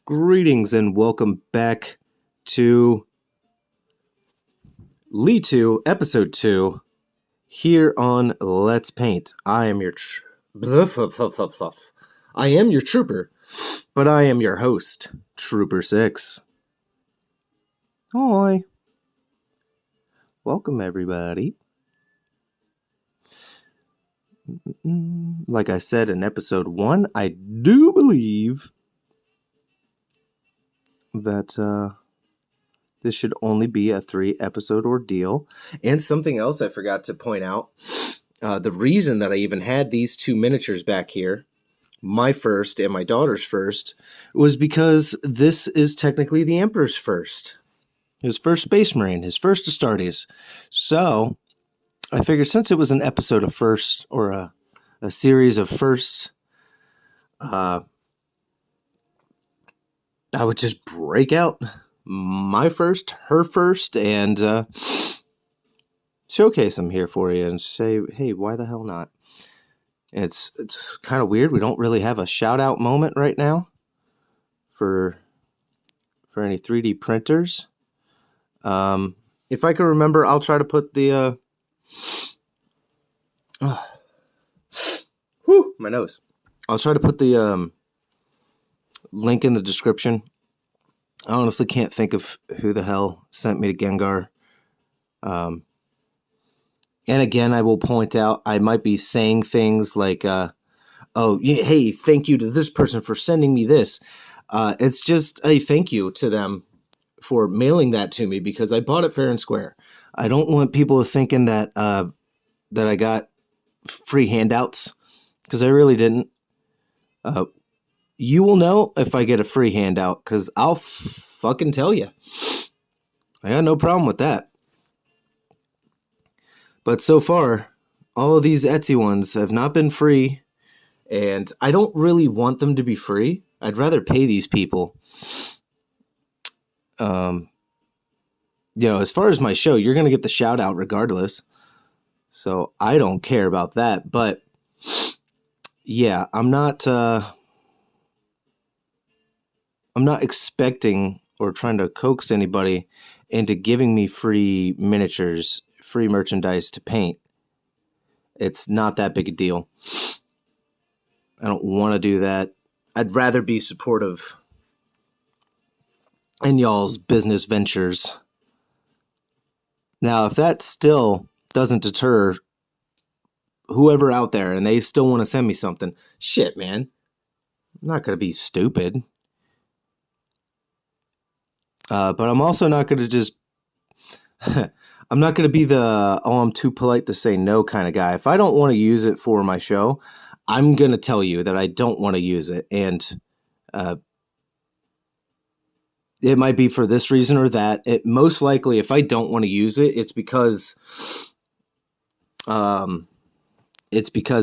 Greetings and welcome back to Leetu episode 2 here on Let's Paint. I am your I am your trooper, but I am your host, Trooper 6. Hi. Welcome everybody. Like I said in episode 1, I do believe that this should only be a 3-episode ordeal. And something else I forgot to point out, the reason that I even had these two miniatures back here, my first and my daughter's first, was because this is technically the Emperor's first. His first Space Marine, his first Astartes. So I figured since it was an episode of first, or a series of firsts, I would just break out my first, her first, and showcase them here for you and say, hey, why the hell not? It's kind of weird. We don't really have a shout out moment right now for any 3D printers. If I can remember, I'll try to put the my nose. I'll try to put the link in the description. I honestly can't think of who the hell sent me to Gengar. And again, I will point out, I might be saying things like, hey, thank you to this person for sending me this. It's just a thank you to them for mailing that to me because I bought it fair and square. I don't want people thinking that that I got free handouts, because I really didn't. You will know if I get a free handout, because I'll fucking tell you. I got no problem with that. But so far, all of these Etsy ones have not been free, and I don't really want them to be free. I'd rather pay these people. As far as my show, you're going to get the shout out regardless. So I don't care about that. But yeah, I'm not expecting or trying to coax anybody into giving me free miniatures, free merchandise to paint. It's not that big a deal. I don't want to do that. I'd rather be supportive in y'all's business ventures. Now, if that still doesn't deter whoever out there and they still want to send me something, shit, man. I'm not going to be stupid. But I'm also not going to just... I'm not going to be the, I'm too polite to say no kind of guy. If I don't want to use it for my show, I'm going to tell you that I don't want to use it. And it might be for this reason or that. It most likely, if I don't want to use it, it's because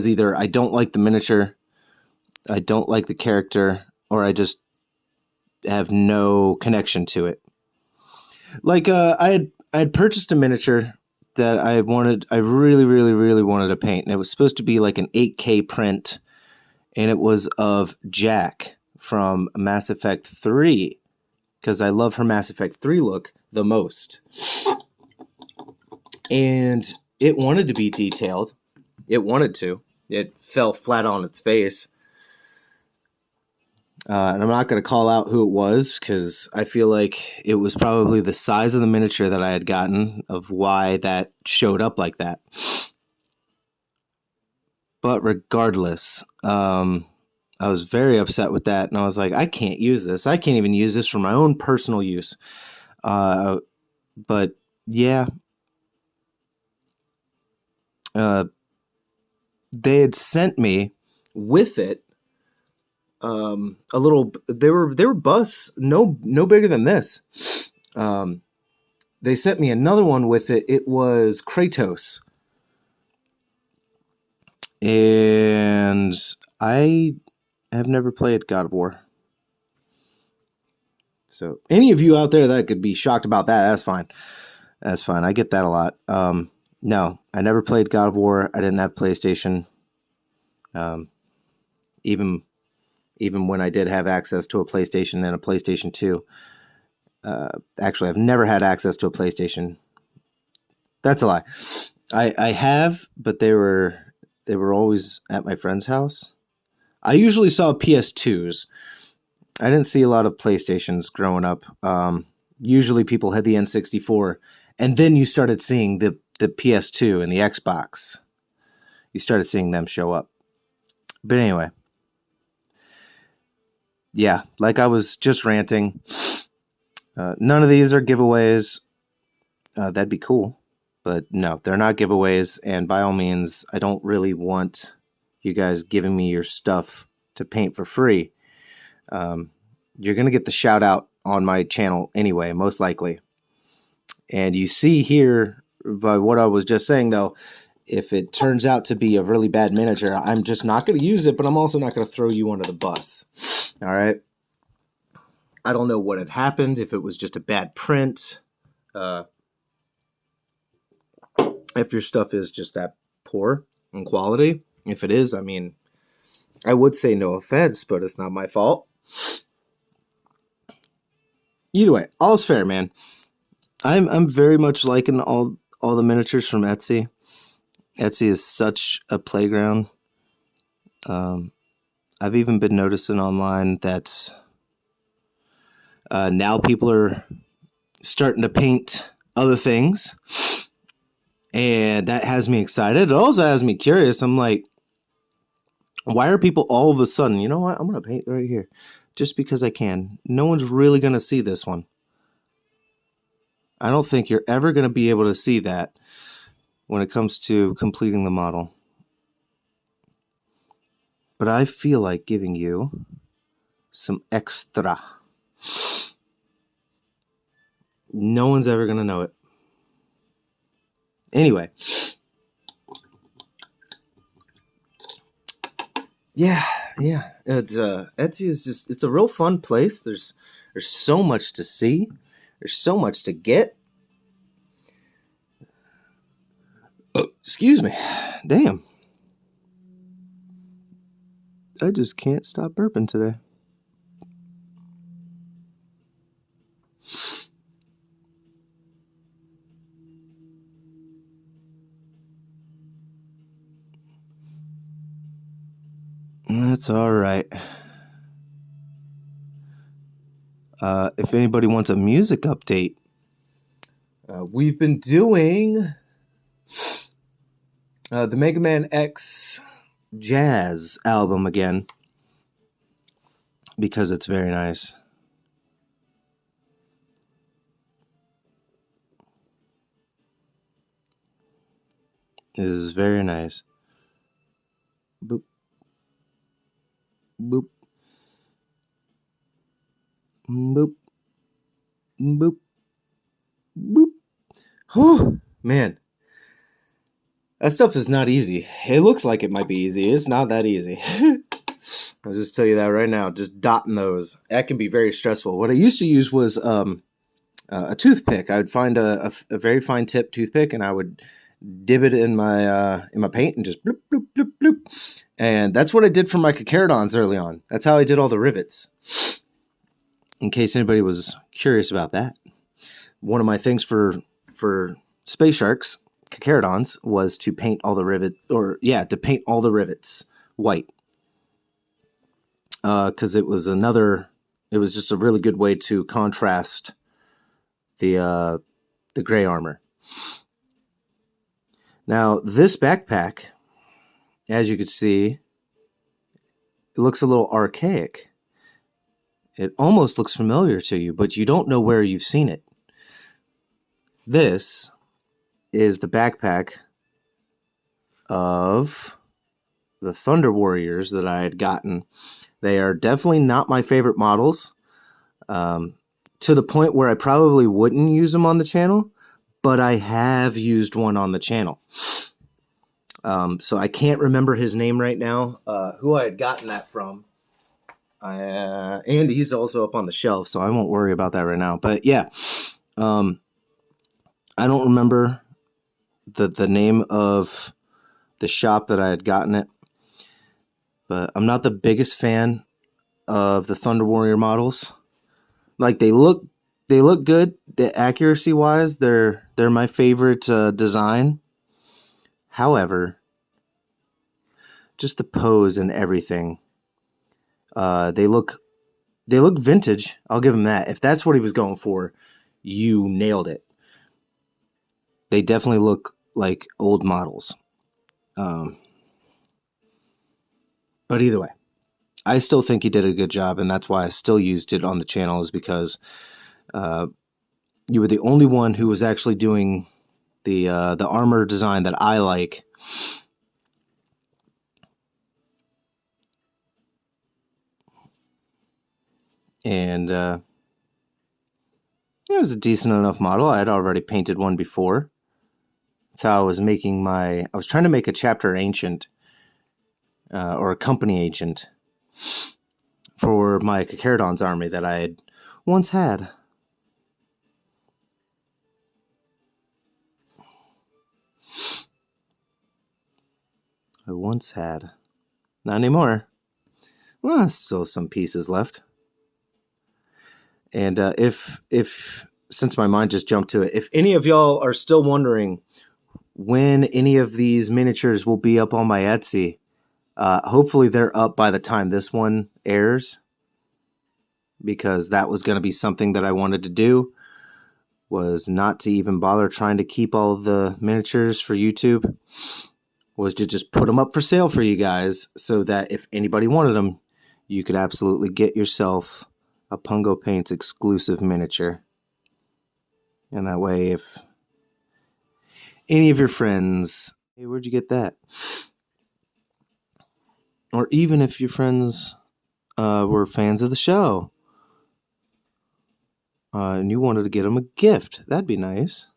either I don't like the miniature, I don't like the character, or I just have no connection to it. Like I had purchased a miniature that I really, really, really wanted to paint, and it was supposed to be like an 8K print, and it was of Jack from Mass Effect 3, because I love her Mass Effect 3 look the most. And it wanted to be detailed. It wanted to. It fell flat on its face. And I'm not going to call out who it was, because I feel like it was probably the size of the miniature that I had gotten of why that showed up like that. But regardless, I was very upset with that, and I was like, I can't use this. I can't even use this for my own personal use. But yeah, they had sent me with it a little. They were busts no bigger than this. They sent me another one with it. It was Kratos, and I have never played God of War. So any of you out there that could be shocked about that, that's fine. That's fine. I get that a lot. No, I never played God of War. I didn't have PlayStation. Even even when I did have access to a PlayStation and a PlayStation 2. Actually, I've never had access to a PlayStation. That's a lie. I have, but they were always at my friend's house. I usually saw PS2s. I didn't see a lot of PlayStations growing up. Usually people had the N64, and then you started seeing the PS2 and the Xbox. You started seeing them show up. But anyway, yeah, like I was just ranting. None of these are giveaways. That'd be cool. But no, they're not giveaways. And by all means, I don't really want you guys giving me your stuff to paint for free. You're going to get the shout out on my channel anyway, most likely. And you see here, by what I was just saying, though, if it turns out to be a really bad miniature, I'm just not going to use it, but I'm also not going to throw you under the bus. All right? I don't know what had happened, if it was just a bad print. If your stuff is just that poor in quality. If it is, I mean, I would say no offense, but it's not my fault. Either way, all's fair, man. I'm very much liking all the miniatures from Etsy. Etsy is such a playground. I've even been noticing online that now people are starting to paint other things. And that has me excited. It also has me curious. I'm like, why are people all of a sudden, you know what? I'm going to paint right here just because I can. No one's really going to see this one. I don't think you're ever going to be able to see that when it comes to completing the model. But I feel like giving you some extra. No one's ever going to know it. Anyway. Yeah. It's Etsy is just, it's a real fun place. There's so much to see. There's so much to get. Oh, excuse me. Damn. I just can't stop burping today. That's all right. If anybody wants a music update, we've been doing the Mega Man X Jazz album again because it's very nice. It is very nice. Boop. Boop. Boop. Boop. Boop. Oh, man. That stuff is not easy. It looks like it might be easy. It's not that easy. I'll just tell you that right now. Just dotting those. That can be very stressful. What I used to use was a toothpick. I would find a very fine tip toothpick, and I would dip it in my paint and just bloop, bloop, bloop, bloop. And that's what I did for my Cacarodons early on. That's how I did all the rivets. In case anybody was curious about that. One of my things for Space Sharks, Cacarodons, was to paint all the to paint all the rivets white. Because it was just a really good way to contrast the gray armor. Now, this backpack, as you can see, it looks a little archaic. It almost looks familiar to you, but you don't know where you've seen it. This is the backpack of the Thunder Warriors that I had gotten. They are definitely not my favorite models, to the point where I probably wouldn't use them on the channel, but I have used one on the channel. So I can't remember his name right now, who I had gotten that from. And he's also up on the shelf, so I won't worry about that right now. But yeah, I don't remember the name of the shop that I had gotten it, but I'm not the biggest fan of the Thunder Warrior models. Like they look good. The accuracy wise, they're my favorite design. However, just the pose and everything, they look vintage. I'll give him that. If that's what he was going for, you nailed it. They definitely look like old models. But either way, I still think he did a good job, and that's why I still used it on the channel, is because you were the only one who was actually doing the armor design that I like. And it was a decent enough model. I had already painted one before. That's how I was making I was trying to make a chapter ancient, or a company ancient, for my Kakeradon's army that I had once had. Not anymore. Well, still some pieces left. And if since my mind just jumped to it, if any of y'all are still wondering when any of these miniatures will be up on my Etsy, hopefully they're up by the time this one airs, because that was going to be something that I wanted to do, was not to even bother trying to keep all of the miniatures for YouTube, was to just put them up for sale for you guys, so that if anybody wanted them, you could absolutely get yourself a Pungo Paints exclusive miniature. And that way, if any of your friends, hey, where'd you get that? Or even if your friends were fans of the show, and you wanted to get them a gift, that'd be nice.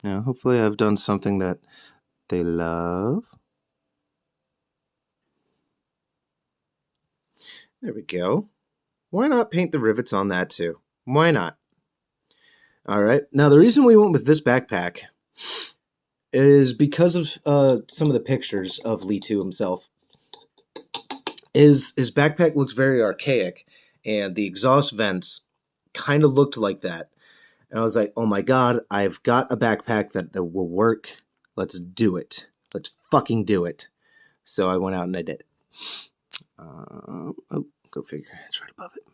Now, hopefully I've done something that they love. There we go. Why not paint the rivets on that too? Why not? All right. Now, the reason we went with this backpack is because of some of the pictures of Leetu himself. His backpack looks very archaic, and the exhaust vents kind of looked like that. And I was like, oh my god, I've got a backpack that will work. Let's do it. Let's fucking do it. So I went out and I did it. Oh, go figure. It's right above it.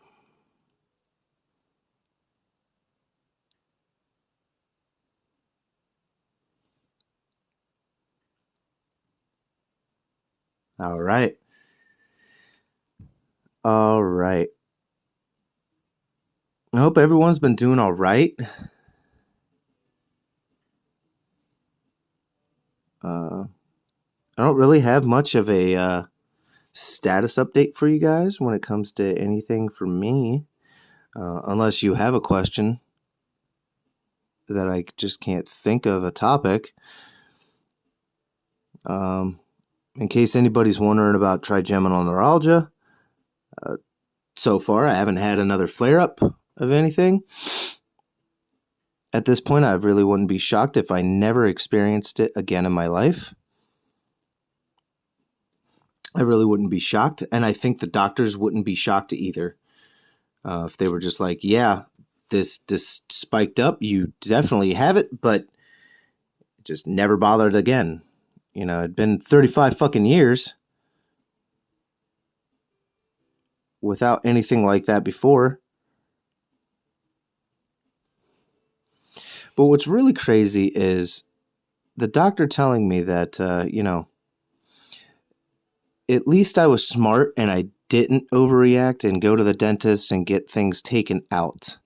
All right. All right. I hope everyone's been doing all right. I don't really have much of a status update for you guys when it comes to anything for me, unless you have a question that I just can't think of a topic. In case anybody's wondering about trigeminal neuralgia, so far I haven't had another flare-up of anything. At this point, I really wouldn't be shocked if I never experienced it again in my life. I really wouldn't be shocked, and I think the doctors wouldn't be shocked either. If they were just like, yeah, this spiked up, you definitely have it, but just never bothered again. You know, it'd been 35 fucking years without anything like that before. But what's really crazy is the doctor telling me that, you know, at least I was smart and I didn't overreact and go to the dentist and get things taken out.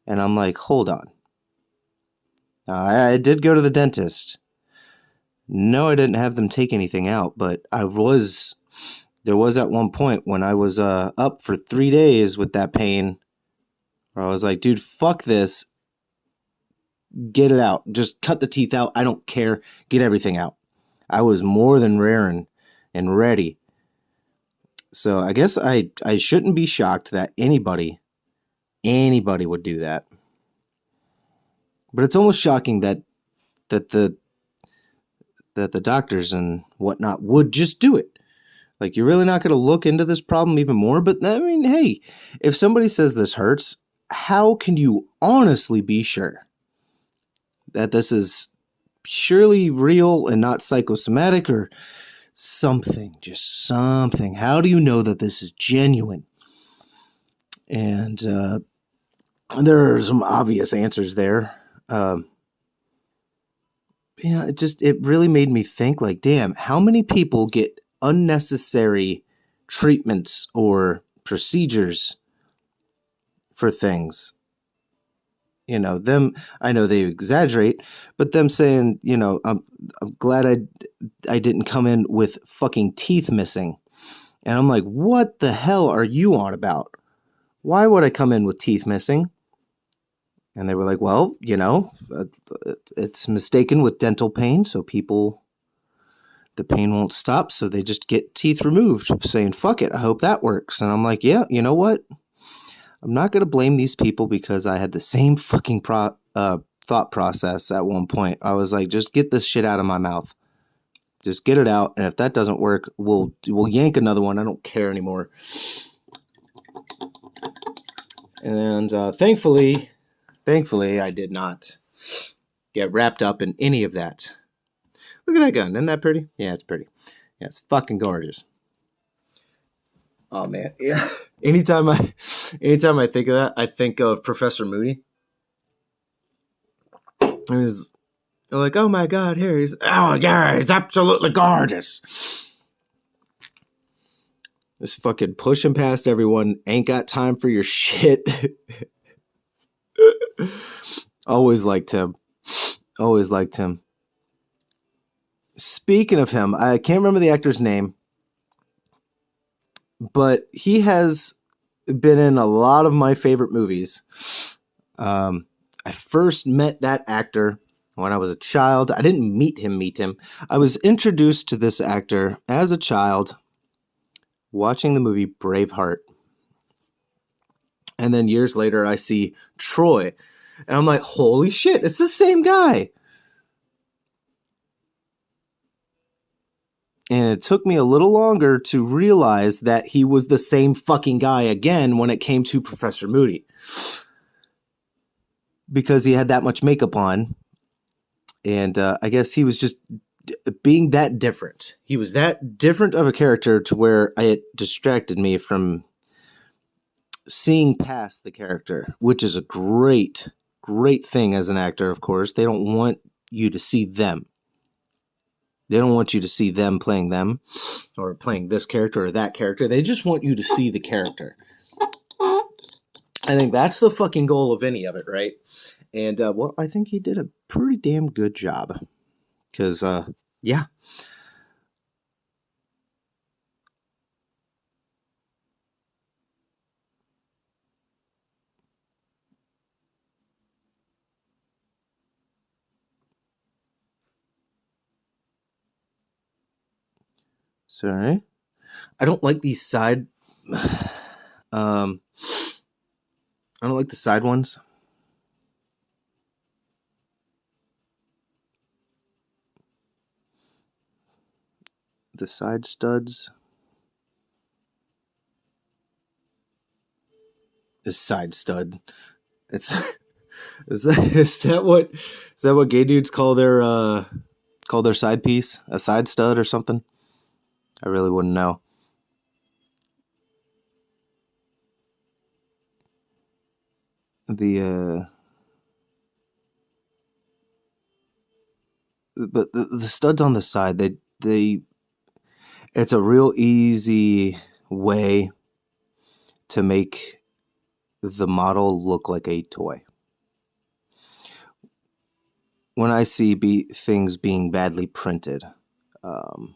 And I'm like, hold on. I did go to the dentist. No, I didn't have them take anything out, but there was at one point when I was up for 3 days with that pain, where I was like, dude, fuck this. Get it out. Just cut the teeth out. I don't care. Get everything out. I was more than raring and ready. So I guess I shouldn't be shocked that anybody would do that. But it's almost shocking that the doctors and whatnot would just do it. Like, you're really not going to look into this problem even more? But, I mean, hey, if somebody says this hurts, how can you honestly be sure that this is purely real and not psychosomatic or something? Just something. How do you know that this is genuine? And there are some obvious answers there. It really made me think, like, damn, how many people get unnecessary treatments or procedures for things? I know they exaggerate, but them saying, I'm glad I didn't come in with fucking teeth missing. And I'm like, what the hell are you on about? Why would I come in with teeth missing? And they were like, well, it's mistaken with dental pain, so the pain won't stop, so they just get teeth removed, saying, fuck it, I hope that works. And I'm like, yeah, you know what? I'm not going to blame these people because I had the same fucking thought process at one point. I was like, just get this shit out of my mouth. Just get it out, and if that doesn't work, we'll yank another one. I don't care anymore. And thankfully, I did not get wrapped up in any of that. Look at that gun. Isn't that pretty? Yeah, it's pretty. Yeah, it's fucking gorgeous. Oh, man. Yeah. Anytime I think of that, I think of Professor Moody. And he's like, oh, my God, here he's... Oh, yeah, he's absolutely gorgeous. Just fucking pushing past everyone. Ain't got time for your shit. Always liked him. Speaking of him, I can't remember the actor's name, but he has been in a lot of my favorite movies. I first met that actor when I was a child. I didn't meet him. I was introduced to this actor as a child watching the movie Braveheart. And then years later, I see Troy. And I'm like, holy shit, it's the same guy. And it took me a little longer to realize that he was the same fucking guy again when it came to Professor Moody. Because he had that much makeup on. And I guess he was just being that different. He was that different of a character to where it distracted me from seeing past the character, which is a great thing as an actor, of course. They don't want you to see them. They don't want you to see them playing them or playing this character or that character. They just want you to see the character. I think that's the fucking goal of any of it, right? And, well, I think he did a pretty damn good job. Because, yeah. Sorry. I don't like these side... I don't like the side ones. The side studs. This side stud. It's is that what gay dudes call their side piece? A side stud or something? I really wouldn't know. But the studs on the side, they it's a real easy way to make the model look like a toy. When I see things being badly printed, and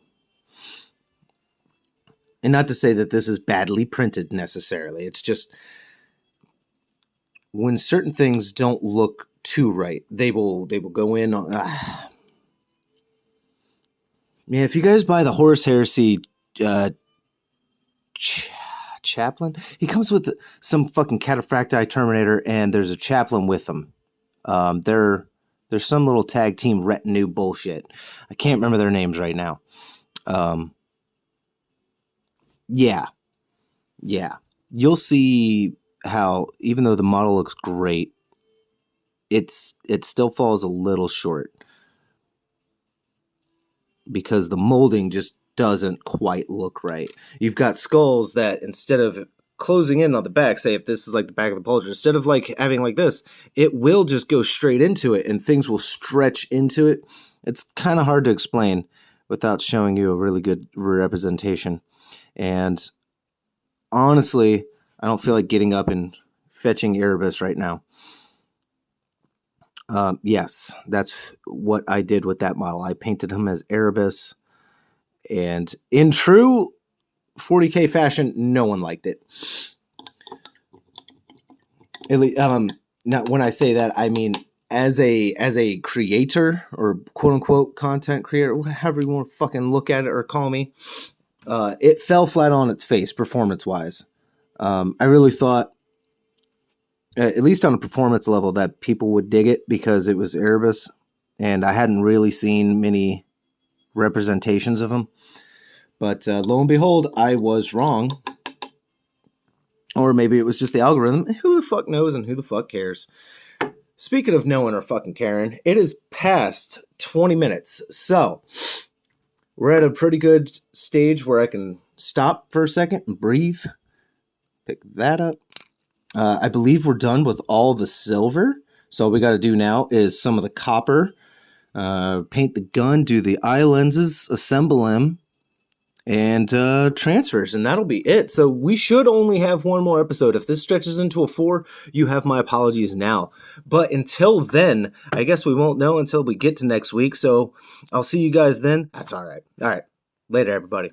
not to say that this is badly printed necessarily, it's just when certain things don't look too right, they will go in on. Man, if you guys buy the Horus Heresy chaplain, he comes with some fucking cataphracti Terminator, and there's a chaplain with him. There's some little tag team retinue bullshit. I can't remember their names right now. Yeah. Yeah. You'll see how, even though the model looks great, it still falls a little short because the molding just doesn't quite look right. You've got skulls that, instead of closing in on the back, say if this is like the back of the Bulger, instead of like having like this, it will just go straight into it and things will stretch into it. It's kind of hard to explain without showing you a really good representation. And honestly, I don't feel like getting up and fetching Erebus right now. Yes, that's what I did with that model. I painted him as Erebus, and in true 40K fashion, no one liked it. At least, not when I say that, I mean as a creator or quote unquote content creator, however you want to fucking look at it or call me. It fell flat on its face performance wise. I really thought, at least on a performance level, that people would dig it because it was Erebus, and I hadn't really seen many representations of him. But lo and behold, I was wrong. Or maybe it was just the algorithm. Who the fuck knows and who the fuck cares? Speaking of knowing or fucking caring, it is past 20 minutes. So we're at a pretty good stage where I can stop for a second and breathe. Pick that up. I believe we're done with all the silver. So all we got to do now is some of the copper. Paint the gun, do the eye lenses, assemble them, and transfers, and that'll be it. So we should only have one more episode. If this stretches into a 4, you have my apologies now. But until then, I guess we won't know until we get to next week. So I'll see you guys then. That's all right. All right. Later, everybody.